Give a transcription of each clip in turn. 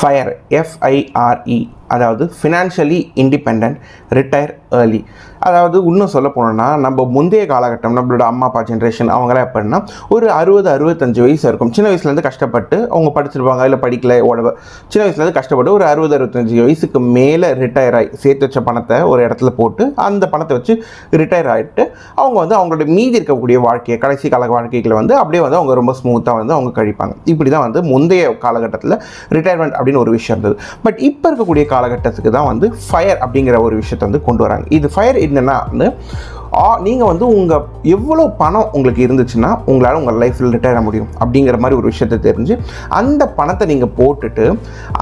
FIRE FIRE அதாவது financially independent retire early. அதாவது இன்னும் சொல்ல போனோம்னா நம்ம முந்தைய காலகட்டம் நம்மளோட அம்மா அப்பா ஜென்ரேஷன் அவங்களாம் எப்படின்னா ஒரு 60-65 வயசு இருக்கும். சின்ன வயசுலேருந்து கஷ்டப்பட்டு அவங்க படிச்சிருப்பாங்க, இல்லை படிக்கல உடம்பு சின்ன வயசுலேருந்து கஷ்டப்பட்டு ஒரு 60-65 வயசுக்கு மேலே ரிட்டையர் ஆகி சேர்த்து வச்ச பணத்தை ஒரு இடத்துல போட்டு அந்த பணத்தை வச்சு ரிட்டையர் ஆகிட்டு அவங்க வந்து அவங்களோட மீதி இருக்கக்கூடிய வாழ்க்கையை கடைசி கால வாழ்க்கைகளை வந்து அப்படியே வந்து அவங்க ரொம்ப ஸ்மூத்தாக வந்து அவங்க கழிப்பாங்க. இப்படி தான் வந்து முந்தைய காலகட்டத்தில் ரிட்டையர்மெண்ட் அப்படின்னு ஒரு விஷயம் இருந்தது. பட் இப்போ இருக்கக்கூடிய காலகட்டத்துக்கு தான் வந்து FIRE அப்படிங்கிற ஒரு விஷயத்தை வந்து கொண்டு வராங்க. இது FIRE என்னன்னா வந்து நீங்கள் வந்து உங்கள் எவ்வளோ பணம் உங்களுக்கு இருந்துச்சுன்னா உங்களால் உங்கள் லைஃப்பில் ரிட்டையர் ஆக முடியும் அப்படிங்கிற மாதிரி ஒரு விஷயத்தை தெரிஞ்சு அந்த பணத்தை நீங்கள் போட்டுட்டு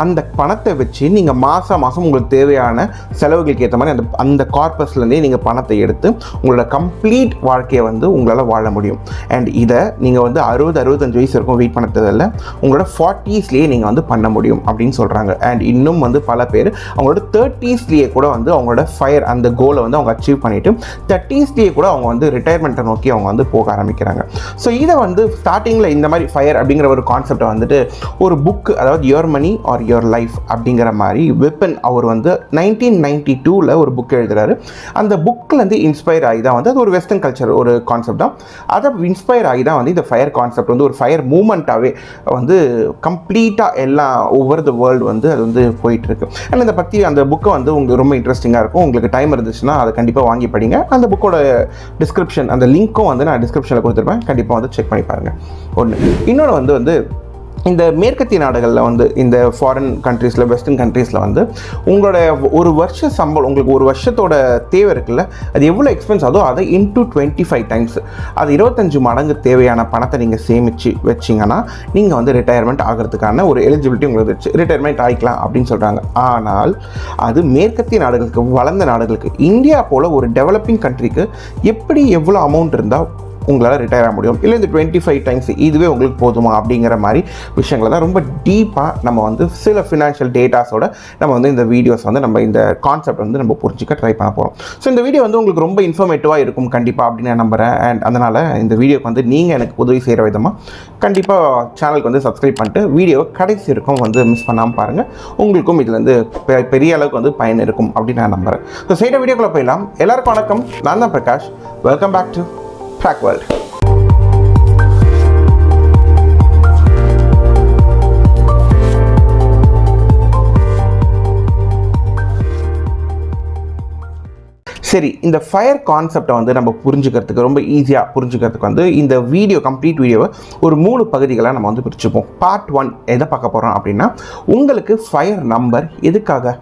அந்த பணத்தை வச்சு நீங்கள் மாதம் உங்களுக்கு தேவையான செலவுகளுக்கு ஏற்ற மாதிரி அந்த கார்பஸ்லேருந்தே நீங்கள் பணத்தை எடுத்து உங்களோட கம்ப்ளீட் வாழ்க்கையை வந்து உங்களால் வாழ முடியும். அண்ட் இதை நீங்கள் வந்து 60-65 வயசு வரைக்கும் வெயிட் பண்ணதில்லை, உங்களோட 40ஸ்லேயே நீங்கள் வந்து பண்ண முடியும் அப்படின்னு சொல்கிறாங்க. அண்ட் இன்னும் வந்து பல பேர் அவங்களோட 30ஸ்லேயே கூட வந்து அவங்களோட FIRE அந்த கோலை வந்து அவங்க அச்சீவ் பண்ணிவிட்டு 30ஸ்லேயே கூட அவங்க வந்து ரிட்டையர்மெண்ட்டை நோக்கி அவங்க வந்து போக ஆரம்பிக்கிறாங்க. ஸோ இதை வந்து ஸ்டார்டிங்கில் இந்த மாதிரி FIRE அப்படிங்கிற ஒரு கான்செப்டை வந்துட்டு ஒரு புக்கு, அதாவது your money or your life அப்படிங்கிற மாதிரி வெப்பன் அவர் வந்து 1992 ஒரு புக் எழுதுறாரு. அந்த புக்கிலேருந்து இன்ஸ்பயர் ஆகி தான் வந்து அது ஒரு வெஸ்டர்ன் கல்ச்சர் ஒரு கான்செப்ட் தான். அதை இன்ஸ்பயர் ஆகி தான் வந்து இந்த FIRE கான்செப்ட் வந்து ஒரு FIRE மூமெண்ட்டாகவே வந்து கம்ப்ளீட்டாக எல்லாம் ஓவர் த வேர்ல்டு வந்து அது வந்து போயிட்டுருக்கு. அண்ட் இதை பற்றி அந்த புக்கை வந்து உங்களுக்கு ரொம்ப இன்ட்ரெஸ்டிங்காக இருக்கும். உங்களுக்கு டைம் இருந்துச்சுன்னா அதை கண்டிப்பாக வாங்கி படிங்க. அந்த புக்கோட டிஸ்கிரிப்ஷன் அந்த லிங்க்கும் வந்து நான் டிஸ்கிரிப்ஷனில் கொடுத்துருப்பேன், கண்டிப்பாக வந்து செக் பண்ணி பாருங்கள். இன்னொன்று வந்து இந்த மேற்கத்திய நாடுகளில் வந்து இந்த ஃபாரின் கண்ட்ரீஸில் வெஸ்டர்ன் கண்ட்ரீஸில் வந்து உங்களோட ஒரு வருஷ சம்பளம் உங்களுக்கு ஒரு வருஷத்தோட தேவை இருக்குல்ல, அது எவ்வளோ எக்ஸ்பென்ஸ் ஆகுதோ அதை இன்டூ 25 டைம்ஸ் அது 25 மடங்கு தேவையான பணத்தை நீங்கள் சேமித்து வச்சிங்கன்னா நீங்கள் வந்து ரிட்டையர்மெண்ட் ஆகிறதுக்கான ஒரு எலிஜிபிலிட்டி உங்களுக்கு வச்சு ரிட்டையர்மெண்ட் ஆகிக்கலாம் அப்படின்னு சொல்கிறாங்க. ஆனால் அது மேற்கத்திய நாடுகளுக்கு, வளர்ந்த நாடுகளுக்கு, இந்தியா போல் ஒரு டெவலப்பிங் கண்ட்ரிக்கு எப்படி எவ்வளோ அமௌண்ட் இருந்தால் உங்களால் ரிட்டையர் ஆக முடியும், இல்லை இந்த 25 டைம்ஸ் இதுவே உங்களுக்கு போதுமா அப்படிங்கிற மாதிரி விஷயங்களை தான் ரொம்ப டீப்பாக நம்ம வந்து சில ஃபினான்ஷியல் டேட்டாஸோட நம்ம வந்து இந்த வீடியோஸ் வந்து நம்ம இந்த கான்செப்ட் வந்து நம்ம புரிஞ்சிக்க ட்ரை பண்ண போகிறோம். ஸோ இந்த வீடியோ வந்து உங்களுக்கு ரொம்ப இன்ஃபர்மேட்டிவாக இருக்கும் கண்டிப்பாக அப்படின்னு நான் நம்புகிறேன். அண்ட் அதனால் இந்த வீடியோக்கு வந்து நீங்கள் எனக்கு உதவி செய்கிற விதமாக கண்டிப்பாக சேனலுக்கு வந்து சப்ஸ்கிரைப் பண்ணிட்டு வீடியோவை கடைசி இருக்கும் வந்து மிஸ் பண்ணாமல் பாருங்கள். உங்களுக்கும் இதில் வந்து பெரிய அளவுக்கு வந்து பயன் இருக்கும் அப்படின்னு நான் நம்புகிறேன். ஸோ சைட வீடியோக்குள்ளே போயிடலாம். எல்லாருக்கும் வணக்கம், நான் தான் Prakash. Welcome back to Prak World. சரி, இந்த FIRE கான்செப்டை வந்து நம்ம புரிஞ்சுக்கிறதுக்கு ரொம்ப ஈஸியாக புரிஞ்சுக்கிறதுக்கு வந்து இந்த வீடியோ கம்ப்ளீட் வீடியோவை ஒரு 3 பகுதிகளாக நம்ம வந்து பிரிச்சுப்போம். பார்ட் 1 எதை பார்க்க போகிறோம் அப்படின்னா உங்களுக்கு FIRE நம்பர் எதுக்காக,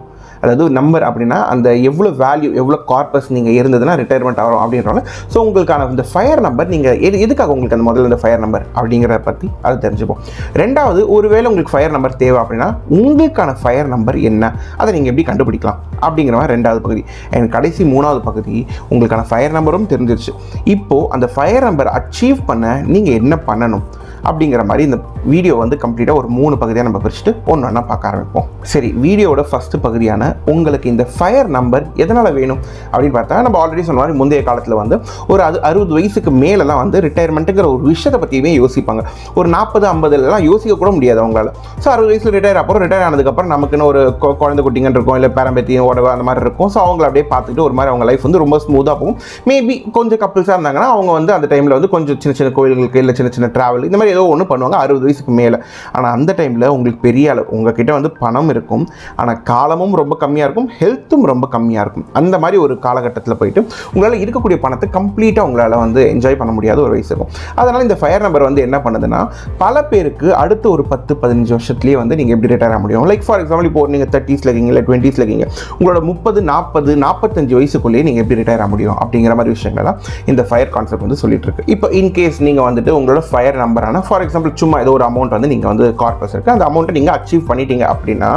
அதாவது நம்பர் அப்படின்னா அந்த எவ்வளோ வேல்யூ எவ்வளோ கார்பஸ் நீங்கள் இருந்ததுன்னா ரிட்டையர்மெண்ட் ஆகும் அப்படின்றாங்க. ஸோ உங்களுக்கான இந்த FIRE நம்பர் நீங்கள் எதுக்காக உங்களுக்கு அந்த முதல்ல இந்த FIRE நம்பர் அப்படிங்கிறத பற்றி அதை தெரிஞ்சுப்போம். ரெண்டாவது, ஒருவேளை உங்களுக்கு FIRE நம்பர் தேவை அப்படின்னா உங்களுக்கான FIRE நம்பர் என்ன, அதை நீங்கள் எப்படி கண்டுபிடிக்கலாம் அப்படிங்கிற மாதிரி ரெண்டாவது பகுதி. என் கடைசி 3வது பகுதி உங்களுக்கான FIRE நம்பரும் தெரிஞ்சிருச்சு. இப்போது அந்த FIRE நம்பர் அச்சீவ் பண்ண நீங்கள் என்ன பண்ணணும் அப்படிங்கிற மாதிரி இந்த வீடியோ வந்து கம்ப்ளீட்டாக ஒரு 3 பகுதியாக நம்ம பிரிச்சுட்டு ஒன்று ஒன்றா பார்க்க ஆரம்பிப்போம். சரி, வீடியோட ஃபஸ்ட்டு பகுதியான உங்களுக்கு இந்த FIRE நம்பர் எதனால் வேணும் அப்படின்னு பார்த்தா, நம்ம ஆல்ரெடி சொன்ன மாதிரி முந்தைய காலத்தில் வந்து ஒரு 60 வயசுக்கு மேலெலாம் வந்து ரிட்டையர்மெண்ட்டுங்கிற ஒரு விஷயத்தை பற்றியுமே யோசிப்பாங்க. ஒரு 40-50 யோசிக்க கூட முடியாது அவங்களால. ஸோ 60 வயசில் ரிட்டையர் ஆனதுக்கப்புறம் நமக்குன்னு ஒரு குழந்தை குட்டிங்கன்னு இருக்கும், இல்லை பேரம்பேத்தியும் உடவு அந்த மாதிரி இருக்கும். ஸோ அவங்கள அப்படியே பார்த்துட்டு ஒரு மாதிரி அவங்க லைஃப் வந்து ரொம்ப ஸ்மூத்தாக போகும். மேபி கொஞ்சம் கப்பிள்ஸாக இருந்தாங்கன்னா அவங்க வந்து அந்த டைமில் வந்து கொஞ்சம் சின்ன சின்ன கோயில்களுக்கு இல்லை சின்ன சின்ன ட்ராவல் இந்த மாதிரி ஏதோ ஒன்று பண்ணுவாங்க 60 வயசுக்கு மேலே. ஆனால் அந்த டைமில் உங்களுக்கு பெரிய அளவு உங்ககிட்ட வந்து பணம் இருக்கும், ஆனால் காலமும் ரொம்ப கம்மியாக இருக்கும், ஹெல்த்தும் ரொம்ப கம்மியாக இருக்கும். அந்த மாதிரி ஒரு காலகட்டத்தில் போயிட்டு உங்களால் இருக்கக்கூடிய பணத்தை கம்ப்ளீட்டாக உங்களால் வந்து என்ஜாய் பண்ண முடியாத ஒரு வயசு இருக்கும். அதனால் இந்த FIRE நம்பர் வந்து என்ன பண்ணுதுன்னா, பல பேருக்கு அடுத்த ஒரு 10-15 வருஷத்துலேயே வந்து நீங்கள் எப்படி ரிட்டையர் ஆக முடியும். லைக் ஃபார் எக்ஸாம்பிள், இப்போ நீங்கள் 30s இருக்கீங்க இல்லை 20s இருக்கீங்க, உங்களோட 30-40-45 வயசுக்குள்ளேயே நீங்கள் எப்படி ரிட்டையர் ஆக முடியும் அப்படிங்கிற மாதிரி விஷயங்கள்லாம் இந்த FIRE கான்செப்ட் வந்து சொல்லிட்டு இருக்கு. இப்போ இன்கேஸ் நீங்கள் வந்துட்டு உங்களோட FIRE நம்பரான ஃபார் எக்ஸாம்பிள் சும்மா ஏதோ ஒரு அமௌண்ட் வந்து நீங்கள் வந்து கார்பஸ் இருக்குது, அந்த அமௌண்ட்டை நீங்கள் அச்சீவ் பண்ணிட்டீங்க அப்படின்னா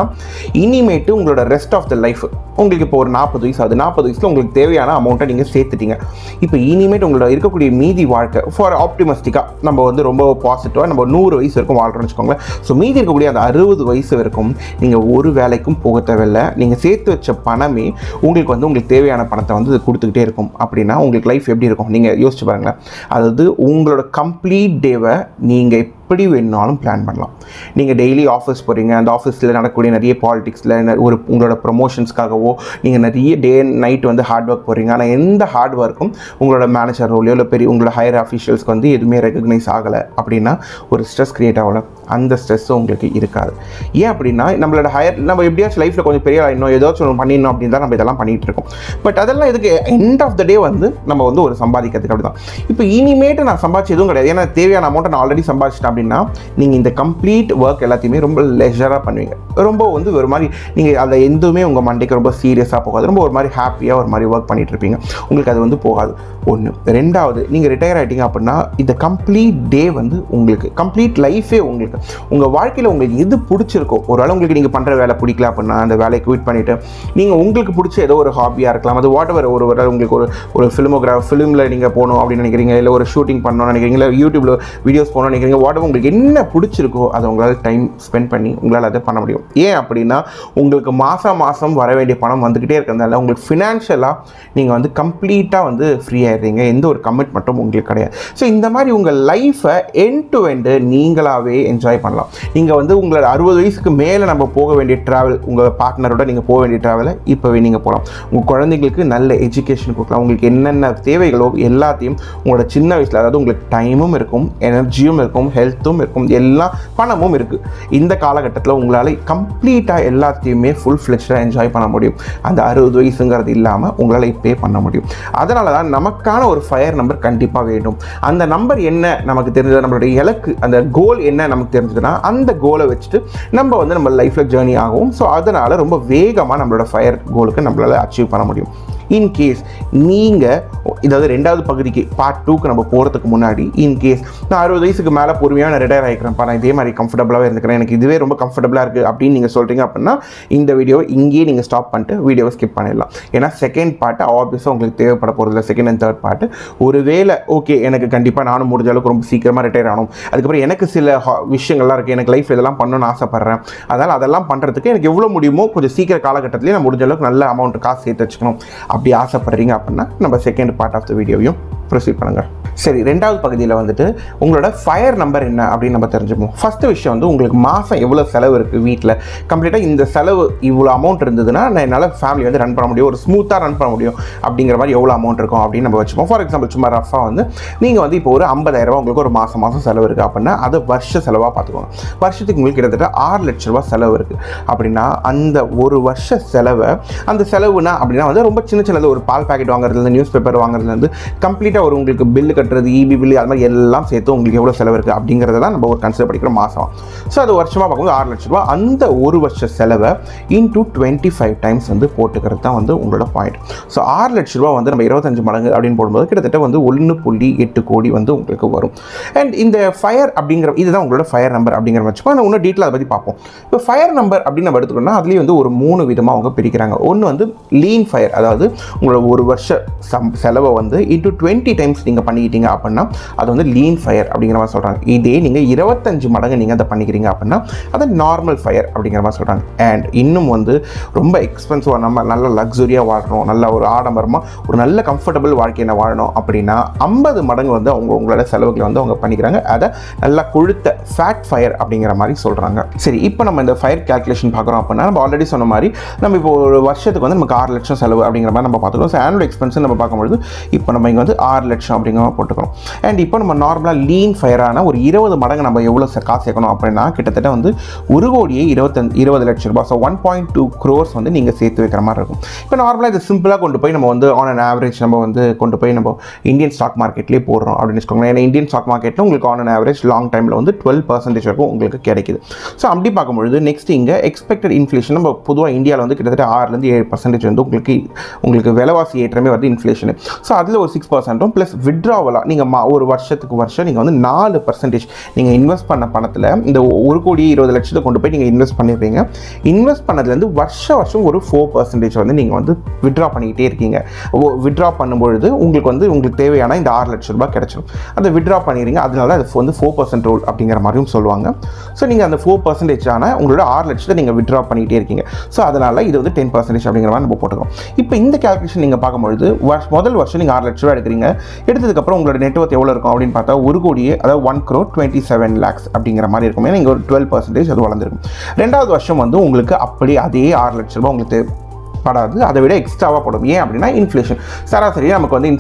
இனிமேட்டு உங்களோட ரெஸ்ட் ஆஃப் த லைஃப் உங்களுக்கு இப்போ ஒரு 40 வயசு ஆகுது, 40 வயசில் உங்களுக்கு தேவையான அமௌண்ட்டை நீங்கள் சேர்த்துட்டீங்க. இப்போ இனிமேட்டு உங்களோட இருக்கக்கூடிய மீதி வாழ்க்கை ஃபார் ஆப்டிமிஸ்டிக்காக நம்ம வந்து ரொம்ப பாசிட்டிவாக நம்ம 100 வயசு வரைக்கும் வாழ்கிறோம்னு வச்சுக்கோங்களேன். ஸோ மீதி இருக்கக்கூடிய அந்த 60 வயசு வரைக்கும் நீங்கள் ஒரு வேலைக்கும் போக தேவையில்லை. நீங்கள் சேர்த்து வச்ச பணமே உங்களுக்கு தேவையான பணத்தை வந்து கொடுத்துக்கிட்டே இருக்கும். அப்படின்னா உங்களுக்கு லைஃப் எப்படி இருக்கும் நீங்கள் யோசிச்சு பாருங்களேன். அதாவது உங்களோட கம்ப்ளீட் டேவை நீங்கள் எப்படி வேணுனாலும் பிளான் பண்ணலாம். நீங்கள் டெய்லி ஆஃபீஸ் போகிறீங்க, அந்த ஆஃபீஸில் நடக்கக்கூடிய நிறைய பாலிடிக்ஸில் ஒரு உங்களோட ப்ரொமோஷன்ஸ்க்காகவோ நீங்கள் நிறைய டே அண்ட் நைட் வந்து ஹார்ட் ஒர்க் போகிறீங்க. ஆனால் எந்த ஹார்ட் ஒர்க்கும் உங்களோட மேனேஜர் ரோலையோ இல்லை பெரிய உங்களோட ஹையர் அஃபீஷியல்ஸ்க்கு வந்து எதுவுமே ரெகக்னைஸ் ஆகலை அப்படின்னா ஒரு ஸ்ட்ரெஸ் க்ரியேட் ஆகலை. அந்த ஸ்ட்ரெஸ்ஸும் உங்களுக்கு இருக்காது. ஏன் அப்படின்னா நம்மளோட நம்ம எப்படியாச்சும் லைஃப்பில் கொஞ்சம் பெரிய ஆகிடணும், ஏதாச்சும் ஒன்று பண்ணிடணும் அப்படின்னு தான் நம்ம இதெல்லாம் பண்ணிகிட்டு இருக்கோம். பட் அதெல்லாம் இதுக்கு எண்ட் ஆஃப் த டே வந்து நம்ம வந்து ஒரு சம்பாதிக்கிறதுக்கு அப்படி தான். இப்போ இனிமேட்டு நான் சம்பாதிச்சு எதுவும் கிடையாது, ஏன்னா தேவையான அமௌண்ட்டை நான் ஆல்ரெடி சம்பாதிச்சிட்டேன் அப்படின்னா நீங்கள் இந்த கம்ப்ளீட் ஒர்க் எல்லாத்தையுமே ரொம்ப லெஜராக பண்ணுவீங்க. ரொம்ப வந்து ஒரு மாதிரி நீங்கள் அதை எதுவுமே உங்கள் மண்டைக்கு ரொம்ப சீரியஸாக போகாது. ரொம்ப ஒரு மாதிரி ஹாப்பியாக ஒரு மாதிரி ஒர்க் பண்ணிகிட்டு இருப்பீங்க. உங்களுக்கு அது வந்து போகாது. ஒன்று. ரெண்டாவது, நீங்கள் ரிட்டையர் ஆகிட்டீங்க அப்படின்னா இந்த கம்ப்ளீட் டே வந்து உங்களுக்கு கம்ப்ளீட் லைஃபே உங்களுக்கு உங்கள் வாழ்க்கையில் உங்களுக்கு எது பிடிச்சிருக்கோ, ஒரு வேளை உங்களுக்கு நீங்கள் பண்ணுற வேலை பிடிக்கல அப்படின்னா அந்த வேலையை குவிட் பண்ணிவிட்டு நீங்கள் உங்களுக்கு பிடிச்ச ஏதோ ஒரு ஹாபியாக இருக்கலாம். அது வாட் எவர், ஒரு வேளை உங்களுக்கு ஒரு ஃபிலிமில் நீங்கள் போகணும் அப்படின்னு நினைக்கிறீங்க, இல்லை ஒரு ஷூட்டிங் பண்ணணும்னு நினைக்கிறீங்க, இல்லை யூடியூப்பில் வீடியோஸ் போகணும்னு நினைக்கிறீங்க, வாட் எவர் உங்களுக்கு என்ன பிடிச்சிருக்கோ அதை உங்களால் டைம் ஸ்பெண்ட் பண்ணி உங்களால் அதை பண்ண முடியும். ஏன் அப்படின்னா உங்களுக்கு மாதம் வர வேண்டிய பணம் வந்துக்கிட்டே இருக்கிறதுனால உங்களுக்கு ஃபினான்ஷியலாக நீங்கள் வந்து கம்ப்ளீட்டாக வந்து ஃப்ரீ ஆகிடுறீங்க. எந்த ஒரு கமிட்மெண்ட்டும் உங்களுக்கு கிடையாது. ஸோ இந்த மாதிரி உங்கள் லைஃப்பை எண்ட் டு எண்டு நீங்களாகவே என்ஜாய் பண்ணலாம். நீங்கள் வந்து உங்களோட 60 வயசுக்கு மேலே நம்ம போக வேண்டிய ட்ராவல், உங்கள் பார்ட்னரோட நீங்கள் போக வேண்டிய ட்ராவலை இப்போவே நீங்கள் போகலாம். உங்கள் குழந்தைங்களுக்கு நல்ல எஜுகேஷன் கொடுக்கலாம். உங்களுக்கு என்னென்ன தேவைகளோ எல்லாத்தையும் உங்களோட சின்ன வயசில், அதாவது உங்களுக்கு டைமும் இருக்கும், எனர்ஜியும் இருக்கும், ஹெல்த்தும் இருக்கும், எல்லா பணமும் இருக்குது. இந்த காலகட்டத்தில் உங்களால் கம்ப்ளீட்டாக எல்லாத்தையுமே ஃபுல் ஃப்ளெஜ்டாக என்ஜாய் பண்ண முடியும். அந்த 60 வயசுங்கிறது இல்லாமல் உங்களால் இப்போயே பண்ண முடியும். அதனால தான் நமக்கான ஒரு ஃபயர் நம்பர் கண்டிப்பாக வேண்டும். அந்த நம்பர் என்ன நமக்கு தெரிஞ்சது, நம்மளுடைய இலக்கு, அந்த கோல் என்ன நமக்கு தெரிஞ்சதுன்னா அந்த கோலை வச்சுட்டு நம்ம வந்து நம்ம லைஃப்பில் ஜேர்னி ஆகும். ஸோ அதனால் ரொம்ப வேகமாக நம்மளோட ஃபயர் கோலுக்கு நம்மளால் அச்சீவ் பண்ண முடியும். இன்கேஸ் நீங்கள் இதாவது 2வது பகுதிக்கு பார்ட் 2க்கு நம்ம போகிறதுக்கு முன்னாடி, இன்கேஸ் நான் 60 வயசுக்கு மேலே பொறுமையாக நான் ரிட்டையர் ஆகிக்கிறேன்ப்பா, நான் இதே மாதிரி கம்ஃபர்டபுளாகவே இருந்துக்கிறேன், எனக்கு இதுவே ரொம்ப கம்ஃபர்டபுளாக இருக்குது அப்படின்னு நீங்கள் சொல்கிறீங்க அப்படின்னா இந்த வீடியோவை இங்கேயே நீங்கள் ஸ்டாப் பண்ணிட்டு வீடியோவை ஸ்கிப் பண்ணிடலாம். ஏன்னா செகண்ட் பார்ட்டு ஆப்வியஸாக உங்களுக்கு தேவைப்பட போகிறதில்ல. செகண்ட் அண்ட் தேர்ட் பார்ட்டு ஒருவேளை ஓகே எனக்கு கண்டிப்பாக நானும் முடிஞ்ச அளவுக்கு ரொம்ப சீக்கிரமாக ரிட்டையர் ஆகணும், அதுக்கப்புறம் எனக்கு சில விஷயங்கள்லாம் இருக்குது, எனக்கு லைஃப் இதெல்லாம் பண்ணணும்னு ஆசைப்பட்றேன், அதனால் அதெல்லாம் பண்ணுறதுக்கு எனக்கு எவ்வளோ முடியுமோ கொஞ்சம் சீக்கிர காலகட்டத்திலே நான் முடிஞ்ச அளவுக்கு நல்ல அமௌண்ட் காசு சேர்த்து வச்சுக்கணும் அப்படி ஆசைப்படுறீங்க அப்படின்னா நம்ம செகண்ட் பார்ட் ஆஃப் த வீடியோவையும் ப்ரொசீட் பண்ணுங்கள். சரி, 2வது பகுதியில் வந்துட்டு உங்களோட ஃபயர் நம்பர் என்ன அப்படின்னு நம்ம தெரிஞ்சுப்போம். ஃபஸ்ட்டு விஷயம் வந்து உங்களுக்கு மாதம் எவ்வளோ செலவு இருக்குது வீட்டில், கம்ப்ளீட்டாக இந்த செலவு இவ்வளோ அமௌண்ட் இருந்ததுன்னா நான் என்னால் ஃபேமிலி வந்து ரன் பண்ண முடியும், ஒரு ஸ்மூத்தாக ரன் பண்ண முடியும் அப்படிங்கிற மாதிரி எவ்வளோ அமௌண்ட் இருக்கும் அப்படின்னு நம்ம வச்சுப்போம். ஃபார் எக்ஸாம்பிள் சும்மா ரஃபாக வந்து நீங்கள் வந்து இப்போ ஒரு 50,000 உங்களுக்கு ஒரு மாதம் செலவு இருக்குது அப்படின்னா அதை வருஷ செலவாக பார்த்துக்கோங்க. வருஷத்துக்கு உங்களுக்கு கிட்டத்தட்ட 6 லட்ச ரூபா செலவு இருக்குது அப்படின்னா அந்த ஒரு வருஷ செலவை, அந்த செலவுனா அப்படின்னா வந்து ரொம்ப சின்னது, ஒரு பால் பாக்கெட் வாங்குறதுலேருந்து நியூஸ் பேப்பர் வாங்குறதுலேருந்து கம்ப்ளீட்டாக ஒரு உங்களுக்கு பில்லு கட்டுறது, இபி பில்லு, அது மாதிரி எல்லாம் சேர்த்து உங்களுக்கு எவ்வளோ செலவு இருக்குது அப்படிங்கிறத தான் நம்ம ஒரு கன்சிடர் பண்ணிக்கிறோம் மாதம். ஸோ அது வருஷமாக பார்க்கும்போது 6 லட்ச ரூபா. அந்த ஒரு வருஷ செலவை இன்டூ 25 டைம்ஸ் வந்து போட்டுக்கிறது தான் வந்து உங்களோட பாயிண்ட். ஸோ 6 லட்ச ரூபா வந்து நம்ம 25 மடங்கு அப்படின்னு போடும்போது கிட்டத்தட்ட வந்து 1.8 கோடி வந்து உங்களுக்கு வரும். அண்ட் இந்த ஃபயர் அப்படிங்கிற இதுதான் உங்களோட ஃபயர் நம்பர் அப்படிங்கிற வச்சுப்போம். ஆனால் இன்னும் டீட்டெயில் அதை பற்றி பார்ப்போம். இப்போ ஃபயர் நம்பர் அப்படின்னு நம்ம எடுத்துக்கணும்னா அதுலேயே வந்து ஒரு 3 விதமாக அவங்க பிரிக்கிறாங்க. ஒன்று வந்து லீன் ஃபயர், அதாவது உங்களோட ஒரு வருஷ செலவை வந்து இன்டூ 20 டைம்ஸ் நீங்கள் பண்ணிக்கிட்டீங்க அப்படின்னா அது வந்து லீன் ஃபயர் அப்படிங்கிற மாதிரி சொல்கிறாங்க. இதே நீங்கள் 25 மடங்கு நீங்கள் அதை பண்ணிக்கிறீங்க அப்படின்னா அதை நார்மல் ஃபயர் அப்படிங்கிற மாதிரி சொல்கிறாங்க. அண்ட் இன்னும் வந்து ரொம்ப எக்ஸ்பென்சிவாக நம்ம நல்ல லக்ஸுரியாக வாழணும், நல்ல ஒரு ஆடம்பரமாக ஒரு நல்ல கம்ஃபர்டபுள் வாழ்க்கையை வாழணும் அப்படின்னா 50 மடங்கு வந்து உங்களோட செலவுகளை வந்து அவங்க பண்ணிக்கிறாங்க. அதை நல்லா கொழுத்த ஃபேட் ஃபயர் அப்படிங்கிற மாதிரி சொல்கிறாங்க. சரி, இப்போ நம்ம இந்த ஃபயர் கேல்குலேஷன் பார்க்குறோம் அப்படின்னா நம்ம ஆல்ரெடி சொன்ன மாதிரி நம்ம இப்போ ஒரு வருஷத்துக்கு வந்து நமக்கு 6 லட்சம் செலவு அப்படிங்கிற மாதிரி நம்ம பார்த்துக்கணும். ஸோ ஆனுவல் எக்ஸ்பென்ஸ் நம்ம பார்க்கும்பொழுது இப்போ நம்ம இங்கே வந்து 6 லட்சம் அப்படிங்கிற மாதிரி போட்டுக்கிறோம். அண்ட் இப்போ நம்ம நார்மலாக லீன் ஃபயரான ஒரு 20 மடங்கு நம்ம எவ்வளோ காசு சேர்க்கணும் அப்படின்னா கிட்டத்தட்ட வந்து 1,20,20 லட்சம் ரூபாய். ஸோ 1.2 crores வந்து நீங்கள் சேர்த்து வைக்கிற மாதிரி இருக்கும். இப்போ நார்மலாக இது சிம்பிளாக கொண்டு போய் நம்ம வந்து ஆன் அன் ஆவரேஜ் நம்ம வந்து கொண்டு போய் நம்ம இந்தியன் ஸ்டாக் மார்க்கெட்லேயே போடுறோம் அப்படின்னு வச்சுக்கோங்க. ஏன்னா இந்தியன் ஸ்டாக் மார்க்கெட்டில் உங்களுக்கு ஆன் அன் ஆவரேஜ் லாங் டைமில் வந்து 12% வரைக்கும் உங்களுக்கு கிடைக்குது. ஸோ அப்படி பார்க்கும்பொழுது நெக்ஸ்ட் இங்கே எக்ஸ்பெக்டட் இன்ஃப்ளேஷன் நம்ம பொதுவாக இந்தியாவில் வந்து கிட்டத்தட்ட 6-7% வந்து உங்களுக்கு விலைவாசி ஏற்றமே வந்து இன்ஃப்ளேஷன். ஸோ அதில் ஒரு 6% ப்ளஸ் விட்ராவலாக நீங்கள் ஒரு வருஷத்துக்கு வருஷம் நீங்கள் வந்து 4% நீங்கள் இன்வெஸ்ட் பண்ண பணத்தில் இந்த 1,20,00,000 கொண்டு போய் நீங்கள் இன்வெஸ்ட் பண்ணிடுறீங்க. இன்வெஸ்ட் பண்ணதுலேருந்து வருஷம் ஒரு 4% வந்து நீங்கள் வந்து விட்ரா பண்ணிக்கிட்டே இருக்கீங்க. விட்ரா பண்ணும்பொழுது உங்களுக்கு தேவையான இந்த 6 லட்ச ரூபாய் கிடைச்சிடும். அந்த விட்ரா பண்ணிடுறீங்க. அதனால அது வந்து 4% ரூல் அப்படிங்கிற மாதிரியும் சொல்லுவாங்க. ஸோ நீங்கள் அந்த 4% ஆன உங்களோட 6 லட்சத்தை நீங்கள் விட்ரா பண்ணிகிட்டே இருக்கீங்க. ஸோ அதனால் இது வந்து 10% அப்படிங்கிற மாதிரி நம்ம போட்டுக்கிறோம். இப்போ இந்த கேல்குலேஷன் நீங்கள் பார்க்கும்பொழுது முதல் வருஷம் நீங்கள் 6 லட்ச ரூபா எடுக்கிறீங்க. எடுத்ததுக்கப்புறம் உங்களோட நெட்வொர்க் எவ்வளோ இருக்கும் அப்படின்னு பார்த்தா 1 கோடியே, அதாவது 1,27 lakhs அப்படிங்கிற மாதிரி இருக்கும். ஏன்னா இங்கே ஒரு 12% அது வளர்ந்துருக்கும். 2வது வருஷம் வந்து உங்களுக்கு அப்படி அதே 6 லட்ச ரூபாய் உங்களுக்கு படாது, அதை விட எக்ஸ்ட்ராவாக படும். ஏன் அப்படின்னா இன்ஃப்ளேஷன் சராசரியாக நமக்கு வந்து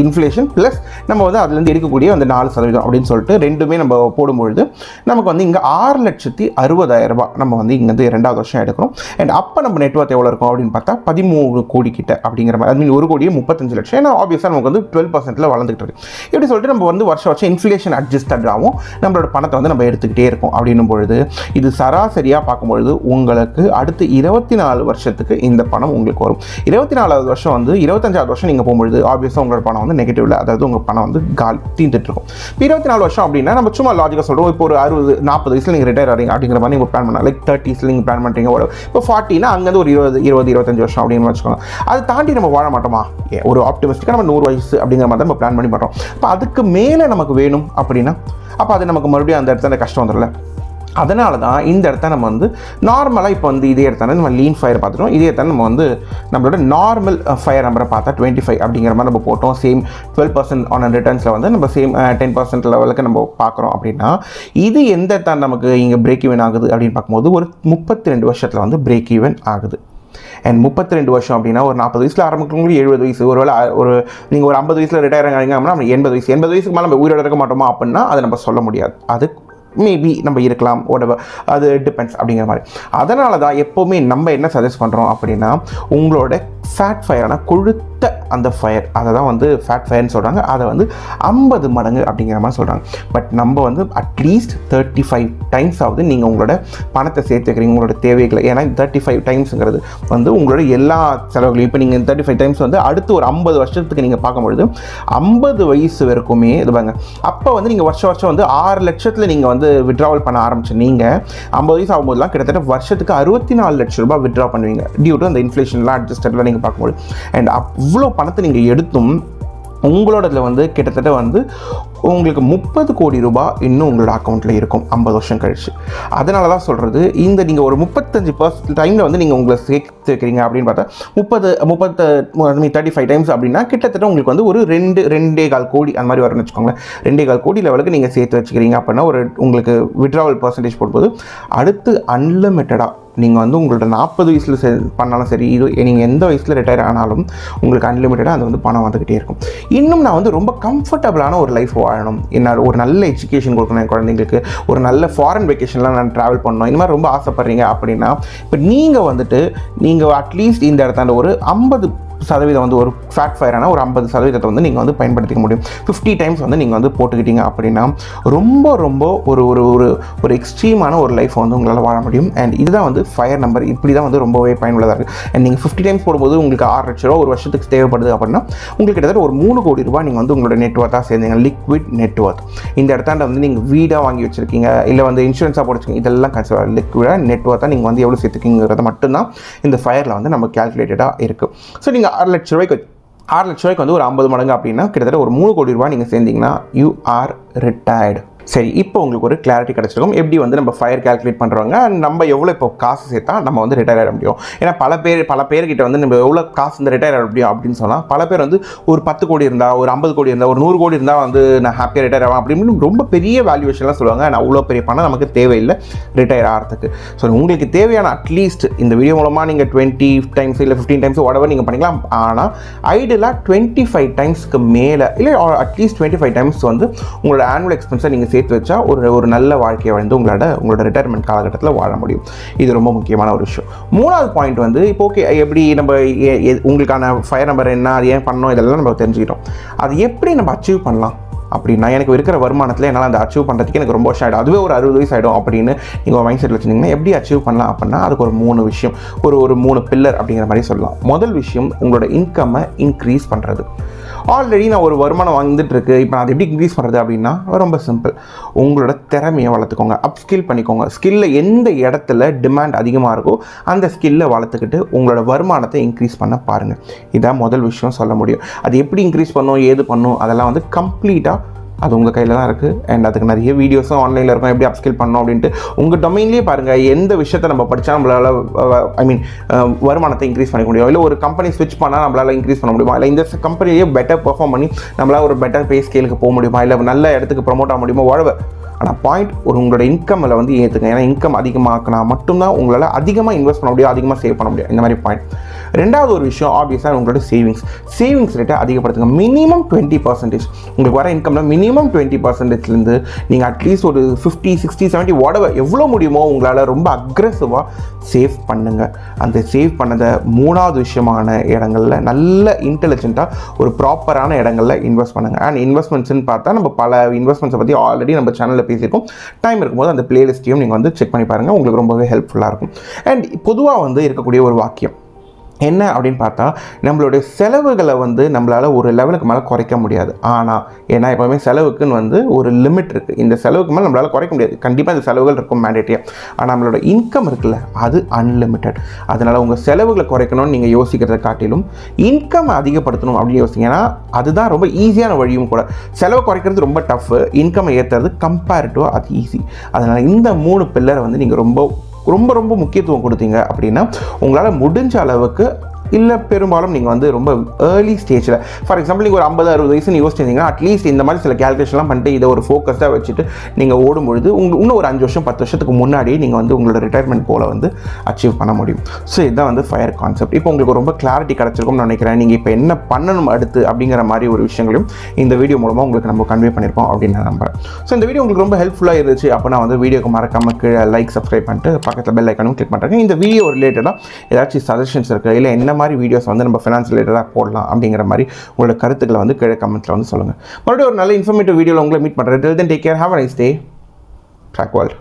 இன்ஃப்ளேஷன் ப்ளஸ் நம்ம வந்து அதுலேருந்து எடுக்கக்கூடிய அந்த 4% அப்படின்னு சொல்லிட்டு ரெண்டுமே நம்ம போடும்பொழுது நமக்கு வந்து இங்கே 6,60,000 ரூபாய் நம்ம வந்து இங்கே வந்து 2வது வருஷம் எடுக்கிறோம். அண்ட் அப்போ நம்ம நெட்வொர்க் எவ்வளோ இருக்கும் அப்படின்னு பார்த்தா 13 கோடி கிட்ட அப்படிங்கிற மாதிரி. அது 1 கோடியே 35 லட்சம். ஏன்னா ஆப்வியஸாக நமக்கு வந்து 12% வளர்ந்துகிட்டு இருக்கு. இப்படி சொல்லிட்டு நம்ம வந்து வருஷம் இன்ஃப்ளேஷன் அட்ஜஸ்டடாகவும் நம்மளோட பணத்தை வந்து நம்ம எடுத்துக்கிட்டே இருக்கோம். அப்படின்னும் பொழுது இது சராசரியாக பார்க்கும்பொழுது உங்களுக்கு அடுத்து 24 வருஷத்துக்கு இந்த பணம் உங்களுக்கு வரும். 24வது வருஷம் வந்து 25வது வருஷம் நீங்கள் போகும்பொழுது ஆப்வியஸாக உங்களோட பணம் வந்து நெகட்டிவ்ல, அதாவது உங்கள் பணம் வந்து தீர்ந்துட்டு இருக்கும். இப்போ 24 வருஷம் அப்படின்னா நம்ம சும்மா லாஜிக்காக சொல்கிறோம். இப்போ ஒரு 60-40 வயசில் நீங்கள் ரிட்டையர் ஆகிறீங்க அப்படிங்கிற மாதிரி நீங்கள் பிளான் பண்ணலாம். லைக் 30s நீங்கள் பிளான் பண்ணுறீங்க. இப்போ 40னா அங்கேருந்து ஒரு 20-25 வருஷம் அப்படின்னு வச்சுக்கோங்க. அதை தாண்டி நம்ம வாழ மாட்டோமா? ஒரு ஆப்டிமிஸ்டிக்காக நம்ம 100 வயசு அப்படிங்கிற மாதிரி நம்ம பிளான் பண்ணி பண்ணுறோம். இப்போ அதுக்கு மேலே நமக்கு வேணும் அப்படின்னா அப்போ அது நமக்கு மறுபடியும் அந்த இடத்துல கஷ்டம் வந்துடல. அதனால தான் இந்த இடத்த நம்ம வந்து நார்மலாக இப்போ வந்து இதே இடத்தான நம்ம லீன் ஃபயர் பார்த்துட்டோம். இதே இடத்தான நம்ம வந்து நம்மளோட நார்மல் ஃபயர் நம்பரை பார்த்தா 25 அப்படிங்கிற மாதிரி நம்ம போட்டோம். சேம் 12% ஆன் ரிட்டர்ன்ஸில் வந்து நம்ம சேம் 10% லெவலுக்கு நம்ம பார்க்குறோம். அப்படின்னா இது எந்த இடத்தான் நமக்கு இங்கே பிரேக் ஈவன் ஆகுது அப்படின்னு பார்க்கும்போது ஒரு 32 வருஷத்தில் வந்து பிரேக் ஈவன் ஆகுது. அண்ட் 32 வருஷம் அப்படின்னா ஒரு 40 வயசில் ஆரம்பிக்கிறவங்களுக்கு 70 வயசு, ஒருவேளை நீங்கள் ஒரு 50 வயசில் ரிட்டையர் ஆகிங்க அப்படின்னா நம்ம 80 வயசுக்கு மேலே நம்ம உயிரோட இருக்க மாட்டோமா அப்படின்னா அதை நம்ம சொல்ல முடியாது. அது மேபி நம்ம இருக்கலாம், whatever, அது டிபெண்ட்ஸ் அப்படிங்கிற மாதிரி. அதனால தான் எப்போவுமே நம்ம என்ன சஜஸ்ட் பண்ணுறோம் அப்படின்னா உங்களோட ஃபேட் ஃபயரான கொழுத்த அந்த ஃபயர், அதை தான் வந்து ஃபேட் ஃபயர்னு சொல்கிறாங்க. அதை வந்து 50 மடங்கு அப்படிங்கிற மாதிரி சொல்கிறாங்க. பட் நம்ம வந்து அட்லீஸ்ட் 35 டைம்ஸ் ஆகுது நீங்கள் உங்களோட பணத்தை சேர்த்து வைக்கிறீங்க உங்களோட தேவைகளை. ஏன்னா 35 டைம்ஸுங்கிறது வந்து உங்களோட எல்லா செலவுகளையும் இப்போ நீங்கள் 35 டைம்ஸ் வந்து அடுத்து ஒரு 50 வருஷத்துக்கு நீங்கள் பார்க்கும்பொழுது 50 வயசு வரைக்குமே இது பாருங்க. அப்போ வந்து நீங்கள் வருஷம் வந்து 6 லட்சத்தில் நீங்கள் வந்து விட்ராவல் பண்ண ஆரம்பிச்சு நீங்கள் 50 வயசு ஆகும்போதுலாம் கிட்டத்தட்ட வருஷத்துக்கு 64 லட்சம் ரூபாய் விட்ரா பண்ணுவீங்க டியூ டு அந்த இன்ஃப்ளேஷன்லாம் அட்ஜஸ்டட்லாம் நீங்கள் பார்க்கும்போது. அண்ட் அவ்வளோ பணத்தை நீங்கள் எடுத்தும் உங்களோடதுல வந்து கிட்டத்தட்ட வந்து உங்களுக்கு 30 கோடி ரூபாய் இன்னும் உங்களோட அக்கௌண்ட்டில் இருக்கும் 50 வருஷம் கழிச்சு. அதனால தான் சொல்கிறது, இந்த நீங்கள் ஒரு 35% டைமில் வந்து நீங்கள் உங்களை சேர்த்து வைக்கிறீங்க அப்படின்னு பார்த்தா 35 டைம்ஸ் அப்படின்னா கிட்டத்தட்ட உங்களுக்கு வந்து ஒரு 2.25 கோடி அந்த மாதிரி வரும்னு வச்சுக்கோங்களேன். 2.25 கோடி லெவலுக்கு நீங்கள் சேர்த்து வச்சுக்கிறீங்க அப்படின்னா ஒரு உங்களுக்கு விட்ராவல் பர்சன்டேஜ் போடும்போது அடுத்து அன்லிமிட்டடாக நீங்கள் வந்து உங்களோட 40 வயசில் பண்ணாலும் சரி, இது நீங்கள் எந்த வயசில் ரிட்டையர் ஆனாலும் உங்களுக்கு அன்லிமிட்டடாக அது வந்து பணம் வந்துக்கிட்டே இருக்கும். இன்னும் நான் வந்து ரொம்ப கம்ஃபர்டபுளான ஒரு லைஃப் வாழணும், என்ன ஒரு நல்ல எஜுகேஷன் கொடுக்கணும் என் குழந்தைங்களுக்கு, ஒரு நல்ல ஃபாரின் வெக்கேஷன்லாம் நான் ட்ராவல் பண்ணணும், இந்த மாதிரி ரொம்ப ஆசைப்பட்றீங்க அப்படின்னா இப்போ நீங்கள் அட்லீஸ்ட் இந்த இடத்துல ஒரு 50% வந்து ஒரு ஃபேட் ஃபயரான ஒரு 50% வந்து நீங்கள் வந்து பயன்படுத்திக்க முடியும். 50 டைம்ஸ் வந்து நீங்கள் வந்து போட்டுக்கிட்டீங்க அப்படின்னா ரொம்ப ரொம்ப ஒரு ஒரு ஒரு ஒரு எக்ஸ்ட்ரீமான ஒரு லைஃப் வந்து உங்களால் வாழ முடியும். அண்ட் இதுதான் வந்து ஃபயர் நம்பர். இப்படி தான் வந்து ரொம்பவே பயனுள்ளதாக இருக்குது. அண்ட் நீங்கள் 50 டைம்ஸ் போடும்போது உங்களுக்கு 6 லட்ச ரூபா ஒரு வருஷத்துக்கு தேவைப்படுது அப்படின்னா உங்களுக்கு கிட்டத்தட்ட ஒரு 3 கோடி ரூபாய் நீங்கள் வந்து உங்களோட நெட்வொர்த்தாக சேர்ந்தீங்க. Liquid net worth. இந்த இடத்தாண்ட வந்து நீங்கள் வீடாக வாங்கி வச்சுருக்கீங்க, இல்லை வந்து இன்சூரன்ஸாக போட்டுருக்கீங்க, இதெல்லாம் கன்சிடர் லிக்விடாக நெட்வொர்த்தாக நீங்கள் வந்து எவ்வளோ சேர்த்துக்கிங்கிறது மட்டும்தான் இந்த ஃபயரில் வந்து நம்ம கேல்குலேட்டடாக இருக்குது. ஸோ நீங்கள் 6 லட்ச ரூபாய்க்கு வந்து ஒரு 50 மடங்கு அப்படின்னா கிட்டத்தட்ட ஒரு 3 கோடி ரூபாய் நீங்கள் சேர்ந்தீங்கன்னா யூ ஆர் ரிட்டையர்டு. சரி, இப்போ உங்களுக்கு ஒரு கிளாரிட்டி கிடச்சிருக்கும் எப்படி வந்து நம்ம ஃபயர் கேல்குலேட் பண்ணுறவங்க, நம்ம எவ்வளோ இப்போ காசு சேர்த்தா நம்ம வந்து ரிட்டையர் ஆக முடியும். ஏன்னா பல பேர்கிட்ட வந்து நம்ம எவ்வளோ காசு வந்து ரிட்டையர் ஆக முடியும் அப்படின்னு சொன்னால் பல பேர் வந்து ஒரு 10 கோடி இருந்தால், ஒரு 50 கோடி இருந்தால், ஒரு 100 கோடி இருந்தால் வந்து நான் ஹாப்பியாக ரிட்டையர் ஆகும் அப்படின்னு ரொம்ப பெரிய வேல்யூவேஷன்லாம் சொல்லுவாங்க. நான் அவ்வளோ பெரிய பணம் நமக்கு தேவையில்லை ரிட்டையர் ஆகிறதுக்கு. ஸோ உங்களுக்கு தேவையான அட்லீஸ்ட் இந்த வீடியோ மூலமாக நீங்கள் 20 டைம்ஸ் இல்லை 15 டைம்ஸ் whatever நீங்கள் பண்ணிக்கலாம். ஆனால் ஐடியலாக 25 டைம்ஸ்க்கு மேலே இல்லை அட்லீஸ்ட் 25 டைம்ஸ் வந்து உங்களோட ஆனுவல் எக்ஸ்பென்ஸை நீங்கள் சேர்த்து வச்சா ஒரு நல்ல வாழ்க்கையை வந்து உங்களோட ரிட்டையர்மெண்ட் காலகட்டத்தில் வாழ முடியும். இது ரொம்ப முக்கியமான ஒரு விஷயம். 3வது பாயிண்ட் வந்து இப்போ ஓகே எப்படி நம்ம உங்களுக்கான ஃபயர் நம்பர் என்ன, அது ஏன் பண்ணணும், இதெல்லாம் நம்ம தெரிஞ்சுக்கிட்டோம். அது எப்படி நம்ம அச்சீவ் பண்ணலாம் அப்படின்னா எனக்கு இருக்கிற வருமானத்தில் என்னால் அந்த அச்சீவ் பண்ணுறதுக்கு எனக்கு ரொம்ப வருஷம் ஆகிடும், அதுவே ஒரு 60 வயசு ஆகிடும் அப்படின்னு நீங்கள் ஒரு மைண்ட் செட்டில் வச்சுருந்தீங்கன்னா எப்படி அச்சீவ் பண்ணலாம் அப்படின்னா அதுக்கு ஒரு 3 விஷயம், ஒரு 3 பில்லர் அப்படிங்கிற மாதிரி சொல்லலாம். முதல் விஷயம் உங்களோட இன்கம்மை இன்க்ரீஸ் பண்ணுறது. ஆல்ரெடி நான் ஒரு வருமானம் வந்துட்டுருக்கு, இப்போ நான் அதை எப்படி இன்க்ரீஸ் பண்ணுறது அப்படின்னா ரொம்ப சிம்பிள். உங்களோட திறமையை வளர்த்துக்கோங்க, அப்ஸ்கில் பண்ணிக்கோங்க. ஸ்கில்ல எந்த இடத்துல டிமாண்ட் அதிகமாக இருக்கோ அந்த ஸ்கில்லை வளர்த்துக்கிட்டு உங்களோட வருமானத்தை இன்க்ரீஸ் பண்ண பாருங்கள். இதான் முதல் விஷயம் சொல்ல முடியும். அது எப்படி இன்க்ரீஸ் பண்ணும், ஏது பண்ணும், அதெல்லாம் வந்து கம்ப்ளீட்டாக அது உங்கள் கையில் தான் இருக்குது. அண்ட் அதுக்கு நிறைய வீடியோஸும் ஆன்லைனில் இருக்கும், எப்படி அப்ஸ்கில் பண்ணணும் அப்படின்ட்டு. உங்கள் டொமைன்லேயே பாருங்கள், எந்த விஷயத்தை நம்ம படித்தா நம்மளால் வருமானத்தை இன்க்ரீஸ் பண்ணிக்க முடியும், இல்லை ஒரு கம்பெனி ஸ்விட்ச் பண்ணால் நம்மளால் இன்க்ரீஸ் பண்ண முடியுமா, இல்லை இந்த கம்பெனிலேயே பெட்டர் பெர்ஃபார்ம் பண்ணி நம்மளால் ஒரு பெட்டர் பே ஸ்கேலுக்கு போக முடியுமா, இல்லை நல்ல இடத்துக்கு ப்ரொமோட் ஆக முடியுமா, வழவ. ஆனால் பாயிண்ட் உங்களோட இன்கம்மில் ஏற்றுங்க. ஏன்னா இன்கம் அதிகமாக்கினா மட்டும்தான் உங்களால் அதிகமாக இன்வெஸ்ட் பண்ண முடியும், அதிகமாக சேவ் பண்ண முடியும். இந்த மாதிரி பாயிண்ட். ரெண்டாவது ஒரு விஷயம் ஆப்வியஸாக உங்களோட சேவிங்ஸ் ரேட்டை அதிகப்படுத்துங்க. மினிமம் 20%. உங்களுக்கு வர இன்கமில் மினிமம் 20%லேருந்து நீங்கள் அட்லீஸ்ட் ஒரு 50, 60, 70 எவ்வளோ முடியுமோ உங்களால் ரொம்ப அக்ரெசிவாக சேவ் பண்ணுங்கள். அந்த சேவ் பண்ணதை மூணாவது விஷயமான இடங்களில் நல்ல இன்டெலிஜென்ட்டாக ஒரு ப்ராப்பரான இடங்களில் இன்வெஸ்ட் பண்ணுங்கள். அண்ட் இன்வெஸ்ட்மெண்ட்ஸ்ன்னு பார்த்தா நம்ம பல இன்வெஸ்ட்மெண்ட்ஸை பற்றி ஆல்ரெடி நம்ம சேனலில் பேசியிருக்கோம். டைம் இருக்கும்போது அந்த பிளேலிஸ்ட்டையும் நீங்கள் செக் பண்ணி பாருங்கள், உங்களுக்கு ரொம்பவே ஹெல்ப்ஃபுல்லாக இருக்கும். அண்ட் பொதுவாக இருக்கக்கூடிய ஒரு வாக்கியம் என்ன அப்படின்னு பார்த்தா, நம்மளுடைய செலவுகளை நம்மளால் ஒரு லெவலுக்கு மேலே குறைக்க முடியாது. ஆனால் ஏன்னா எப்போவுமே செலவுக்குன்னு ஒரு லிமிட் இருக்குது. இந்த செலவுக்கு மேலே நம்மளால் குறைக்க முடியாது. கண்டிப்பாக இந்த செலவுகள் இருக்கும் மேண்டேட்டியாக. ஆனால் நம்மளோட இன்கம் இருக்குல்ல, அது அன்லிமிட்டட். அதனால் உங்கள் செலவுகளை குறைக்கணும்னு நீங்கள் யோசிக்கிறத காட்டிலும் இன்கம் அதிகப்படுத்தணும் அப்படின்னு யோசிங்கன்னா அதுதான் ரொம்ப ஈஸியான வழியும் கூட. செலவு குறைக்கிறது ரொம்ப டஃப்பு, இன்கம் ஏற்றுறது கம்பேரிட்டிவாக அது ஈஸி. அதனால் இந்த 3 பில்லரை நீங்கள் ரொம்ப ரொம்ப ரொம்ப முக்கியத்துவம் கொடுத்தீங்க அப்படின்னா உங்களால் முடிஞ்ச அளவுக்கு, இல்லை பெரும்பாலும் நீங்கள் ரொம்ப ஏர்லி ஸ்டேஜில், ஃபார் எக்ஸாம்பிள் நீங்கள் ஒரு 50-60 வயசுன்னு யோசிச்சிருந்தீங்கன்னா அட்லீஸ்ட் இந்த மாதிரி சில கேல்குலேஷன்லாம் பண்ணிட்டு இதை ஒரு ஃபோக்கஸ்டாக வச்சுட்டு நீங்கள் ஓடும்பொழுது இன்னும் ஒரு 5 வருஷம் 10 வருஷத்துக்கு முன்னாடியே நீங்கள் உங்களோட ரிட்டையர்மெண்ட் கோலை அச்சீவ் பண்ண முடியும். ஸோ இதுதான் ஃபயர் கான்செப்ட். இப்போ உங்களுக்கு ரொம்ப கிளாரிட்டி கிடச்சிருக்கும்னு நினைக்கிறேன். நீங்கள் இப்போ என்ன பண்ணணும் அடுத்து அப்படிங்கிற மாதிரி ஒரு விஷயங்களையும் இந்த வீடியோ மூலமாக உங்களுக்கு நம்ம கன்வே பண்ணியிருக்கோம் அப்படின்னு நான் நம்புறேன். ஸோ இந்த வீடியோ உங்களுக்கு ரொம்ப ஹெல்ப்ஃபுல்லாக இருந்துச்சு அப்படின்னா வீடியோக்கு மறக்காமல் கீழே லைக், சப்ஸ்கிரைப் பண்ணிட்டு பக்கத்தில் பெல் ஐக்கானும் கிளிக் பண்ணுறேன். இந்த வீடியோ ரிலேட்டடாக ஏதாச்சும் சஜஷன்ஸ் இருக்குது, இல்லை என்ன மாதிரி வீடியோஸ் நம்ம ஃபினான்ஸ் ரிலேட்டடாக போடலாம் அப்படிங்கிற மாதிரி உங்களோட கருத்துக்களை கீழே கமெண்ட்ஸில் சொல்லுங்கள். மறுபடியும் ஒரு நல்ல இன்ஃபர்மேட்டிவ் வீடியோவில் உங்களை மீட் பண்ணுறேன். Till then, take care. Have a nice day. Prak World.